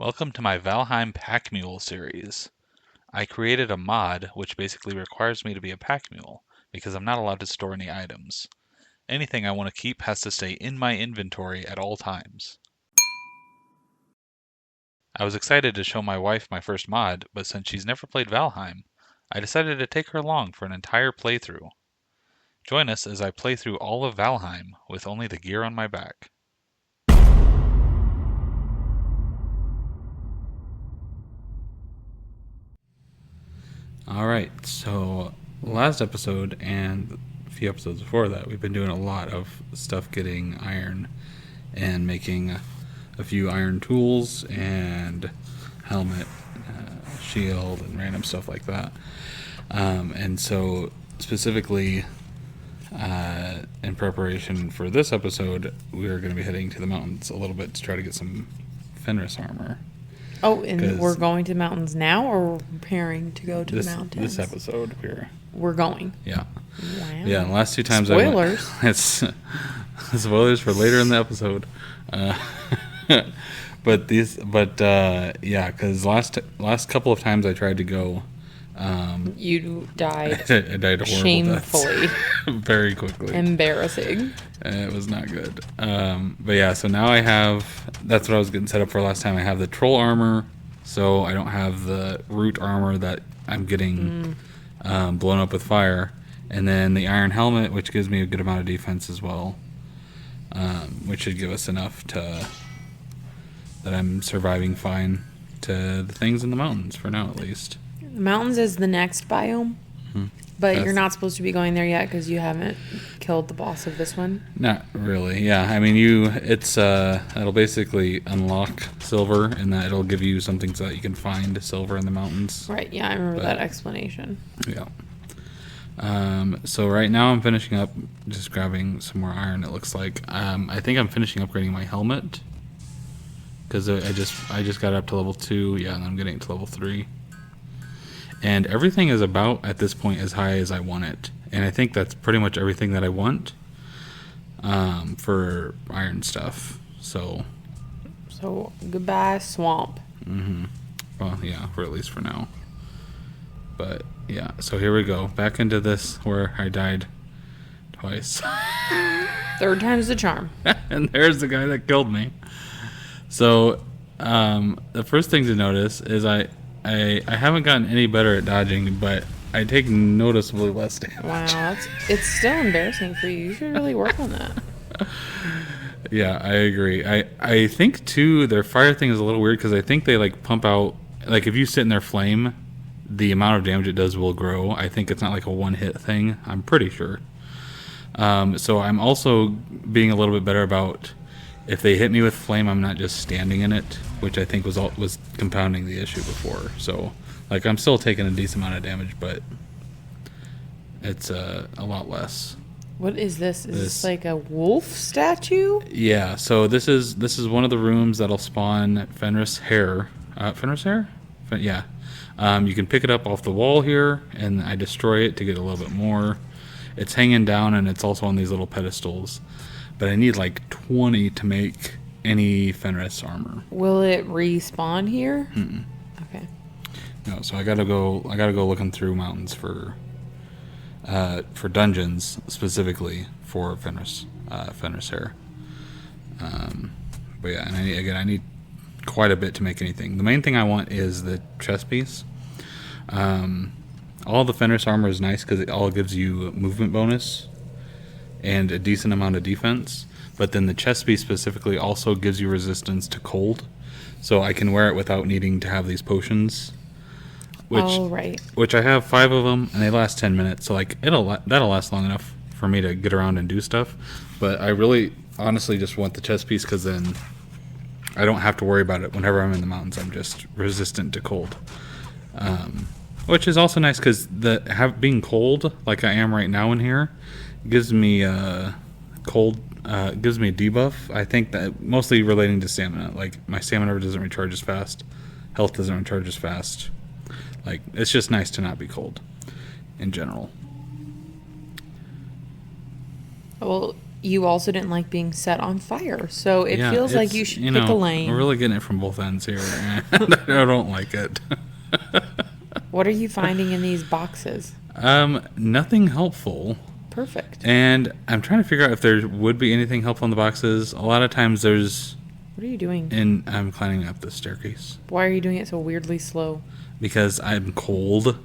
Welcome to my Valheim Pack Mule series. I created a mod which basically requires me to be a pack mule because I'm not allowed to store any items. Anything I want to keep has to stay in my inventory at all times. I was excited to show my wife my first mod, but since she's never played Valheim, I decided to take her along for an entire playthrough. Join us as I play through all of Valheim with only the gear on my back. Alright, so last episode and a few episodes before that, we've been doing a lot of stuff getting iron and making a few iron tools and helmet, shield, and random stuff like that. And so specifically in preparation for this episode, we are going to be heading to the mountains a little bit to try to get some Fenris armor. Oh, and we're going to the mountains now, or we're preparing to go to the mountains? This episode, we're going. Yeah. Wow. Yeah, and the last two times Spoilers. It's spoilers for later in the episode. Because last couple of times I tried to go, You died. I died horrible Shamefully. deaths. Very quickly. Embarrassing. It was not good. But yeah, so now I have, that's what I was getting set up for last time. I have the troll armor, so I don't have the root armor that I'm getting blown up with fire. And then the iron helmet, which gives me a good amount of defense as well, which should give us enough that I'm surviving fine to the things in the mountains, for now at least. The mountains is the next biome, but you're not supposed to be going there yet because you haven't killed the boss of this one. Not really, yeah. I mean, it'll basically unlock silver, and that it'll give you something so that you can find silver in the mountains. Right, yeah, I remember that explanation. Yeah. So right now I'm finishing up, just grabbing some more iron, it looks like. I think I'm finishing upgrading my helmet, because I just got up to level 2, yeah, and I'm getting it to level 3. And everything is about, at this point, as high as I want it. And I think that's pretty much everything that I want for iron stuff. So goodbye, swamp. Well, yeah, for at least for now. But, yeah, so here we go. Back into this where I died twice. Third time's the charm. And there's the guy that killed me. So, the first thing to notice is I haven't gotten any better at dodging, but I take noticeably less damage. Wow, it's still embarrassing for you. You should really work on that. Yeah, I agree. I think, too, their fire thing is a little weird, because I think they, pump out, if you sit in their flame, the amount of damage it does will grow. I think it's not like a one-hit thing. I'm pretty sure. So I'm also being a little bit better about, if they hit me with flame, I'm not just standing in it, which I think was compounding the issue before. So, I'm still taking a decent amount of damage, but it's a lot less. What is this? Is this like a wolf statue? Yeah. So this is one of the rooms that'll spawn Fenris hair. Fenris hair? Yeah. You can pick it up off the wall here, and I destroy it to get a little bit more. It's hanging down, and it's also on these little pedestals. But I need 20 to make any Fenris armor. Will it respawn here? Mm-mm. Okay. No, so I gotta go looking through mountains for dungeons specifically for Fenris hair. But yeah, and I need quite a bit to make anything. The main thing I want is the chest piece. All the Fenris armor is nice because it all gives you movement bonus and a decent amount of defense, but then the chest piece specifically also gives you resistance to cold, so I can wear it without needing to have these potions. Which I have 5 of them, and they last 10 minutes, so that'll last long enough for me to get around and do stuff. But I really, honestly, just want the chest piece, because then I don't have to worry about it whenever I'm in the mountains. I'm just resistant to cold, which is also nice because being cold like I am right now in here gives me gives me a debuff. I think that mostly relating to stamina. My stamina doesn't recharge as fast, health doesn't recharge as fast. It's just nice to not be cold in general. Well, you also didn't like being set on fire. So it Yeah, feels like it's, you should pick a lane. We're really getting it from both ends here. And I don't like it. What are you finding in these boxes? Nothing helpful. Perfect. And I'm trying to figure out if there would be anything helpful in the boxes. A lot of times there's... What are you doing? And I'm climbing up the staircase. Why are you doing it so weirdly slow? Because I'm cold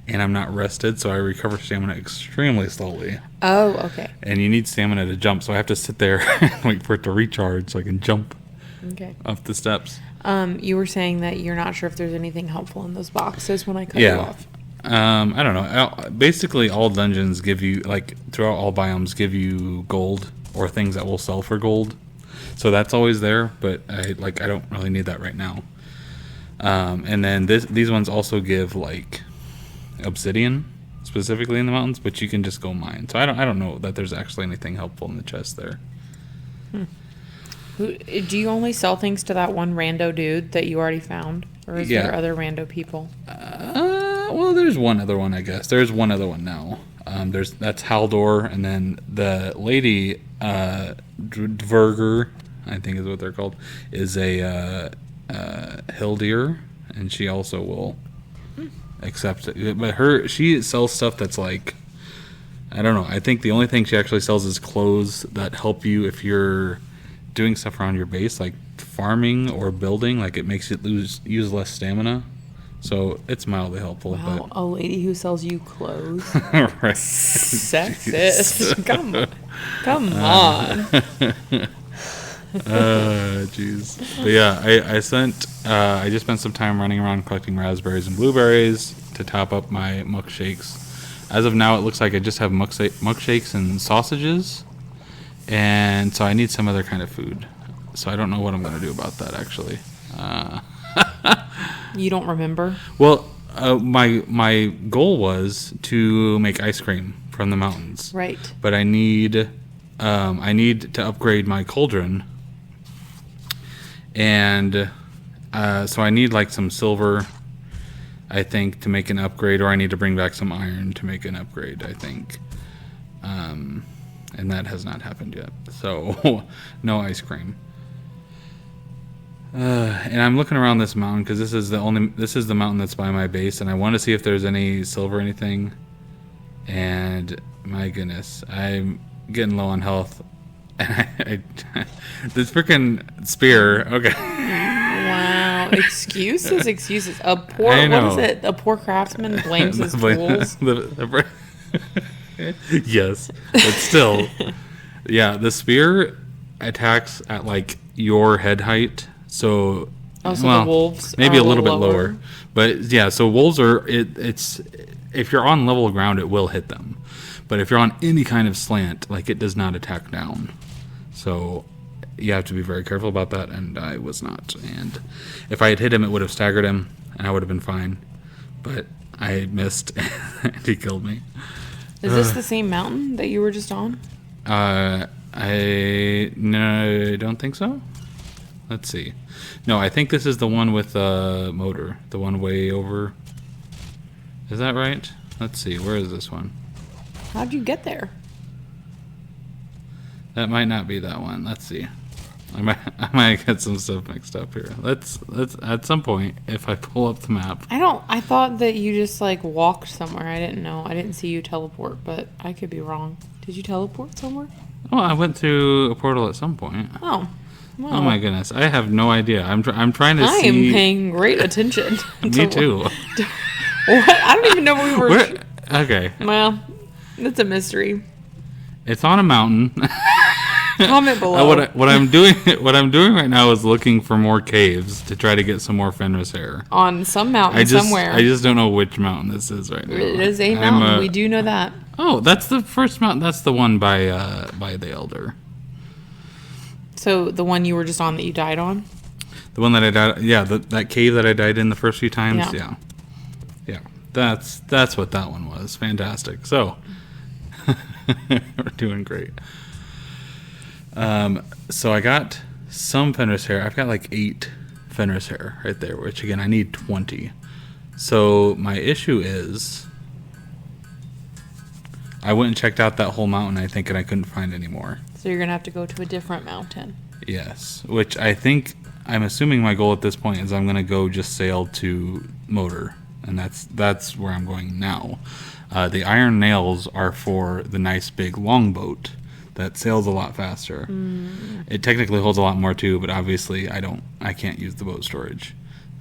and I'm not rested, so I recover stamina extremely slowly. Oh, okay. And you need stamina to jump, so I have to sit there and wait for it to recharge so I can jump up the steps. You were saying that you're not sure if there's anything helpful in those boxes when I cut you off. I don't know. Basically, all dungeons give you, like, throughout all biomes, give you gold or things that will sell for gold. So that's always there, but I don't really need that right now. And then these ones also give like obsidian specifically in the mountains, but you can just go mine. So I don't know that there's actually anything helpful in the chest there. Do you only sell things to that one rando dude that you already found, or is there other rando people? Well, there's one other one, I guess. There's one other one now. That's Haldor, and then the lady Dverger, I think is what they're called, is a Hildir, and she also will accept it. But she sells stuff that's like, I don't know. I think the only thing she actually sells is clothes that help you if you're doing stuff around your base, like farming or building. Like it makes it use less stamina. So it's mildly helpful. Wow, but... a lady who sells you clothes. Right. Sexist. Come on. Jeez. But yeah, I just spent some time running around collecting raspberries and blueberries to top up my muck shakes. As of now, it looks like I just have muck shakes and sausages, and so I need some other kind of food. So I don't know what I'm going to do about that, actually. You don't remember? Well, my goal was to make ice cream from the mountains. Right. But I need to upgrade my cauldron, and so I need like some silver, I think, to make an upgrade, or I need to bring back some iron to make an upgrade, I think. And that has not happened yet. So no ice cream. And I'm looking around this mountain because this is the mountain that's by my base, and I want to see if there's any silver or anything. And my goodness, I'm getting low on health. And this freaking spear. Okay. Wow. Excuses. What is it? A poor craftsman blames his tools. Yes, but still, yeah. The spear attacks at like your head height. So, the wolves maybe are a little bit lower. lower, but yeah. So wolves it's if you're on level ground, it will hit them, but if you're on any kind of slant, like it does not attack down. So you have to be very careful about that, and I was not. And if I had hit him, it would have staggered him, and I would have been fine. But I missed, and he killed me. Is this the same mountain that you were just on? I don't think so. Let's see. No, I think this is the one with the motor. The one way over. Is that right? Let's see. Where is this one? How'd you get there? That might not be that one. Let's see. I might get some stuff mixed up here. Let's at some point, if I pull up the map. I thought that you just like walked somewhere. I didn't know. I didn't see you teleport, but I could be wrong. Did you teleport somewhere? Oh, I went through a portal at some point. Oh. Well, oh my goodness, I have no idea. I'm trying to see. I am paying great attention. Me too. What? I don't even know where we were. Okay. Well, it's a mystery. It's on a mountain. Comment below. What I'm doing right now is looking for more caves to try to get some more Fenris hair. On some mountain somewhere. I just don't know which mountain this is right now. It is a mountain. We do know that. Oh, that's the first mountain. That's the one by the Elder. So the one you were just on that you died on? The one that I died. Yeah, that cave that I died in the first few times. Yeah. That's what that one was. Fantastic. So we're doing great. So I got some Fenris hair. I've got like 8 Fenris hair right there, which again I need 20. So my issue is I went and checked out that whole mountain, I think, and I couldn't find any more. So you're gonna have to go to a different mountain. Yes, which I'm assuming my goal at this point is I'm going to go just sail to motor, and that's where I'm going now. The iron nails are for the nice big longboat that sails a lot faster. It technically holds a lot more too, but obviously I can't use the boat storage.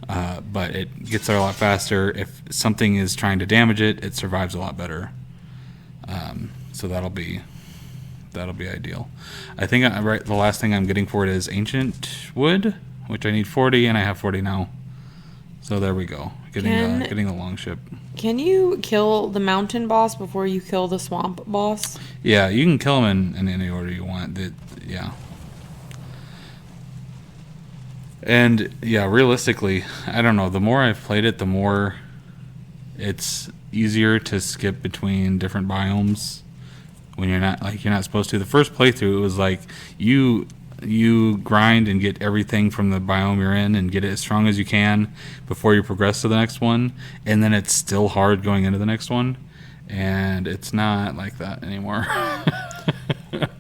But it gets there a lot faster. If something is trying to damage it, it survives a lot better. So that'll be ideal. I think the last thing I'm getting for it is ancient wood, which I need 40, and I have 40 now. So there we go. Getting a long ship. Can you kill the mountain boss before you kill the swamp boss? Yeah, you can kill them in any order you want. Yeah. And yeah, realistically, I don't know. The more I've played it, the more it's easier to skip between different biomes when you're not supposed to. The first playthrough, it was like you grind and get everything from the biome you're in and get it as strong as you can before you progress to the next one, and then it's still hard going into the next one, and it's not like that anymore.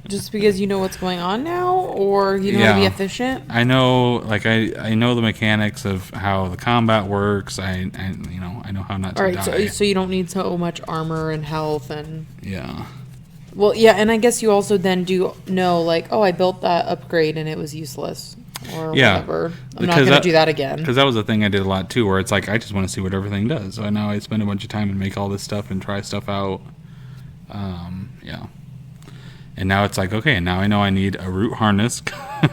Just because you know what's going on now, or you know how to be efficient? I know, I know the mechanics of how the combat works. I know how not to die. All right, so you don't need so much armor and health and... Yeah. Well, yeah, and I guess you also then do know, like, oh, I built that upgrade and it was useless, or whatever. I'm not going to do that again. Because that was the thing I did a lot, too, where it's like, I just want to see what everything does. So now I spend a bunch of time and make all this stuff and try stuff out. Yeah. And now it's like, okay, now I know I need a root harness,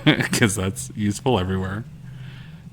because that's useful everywhere.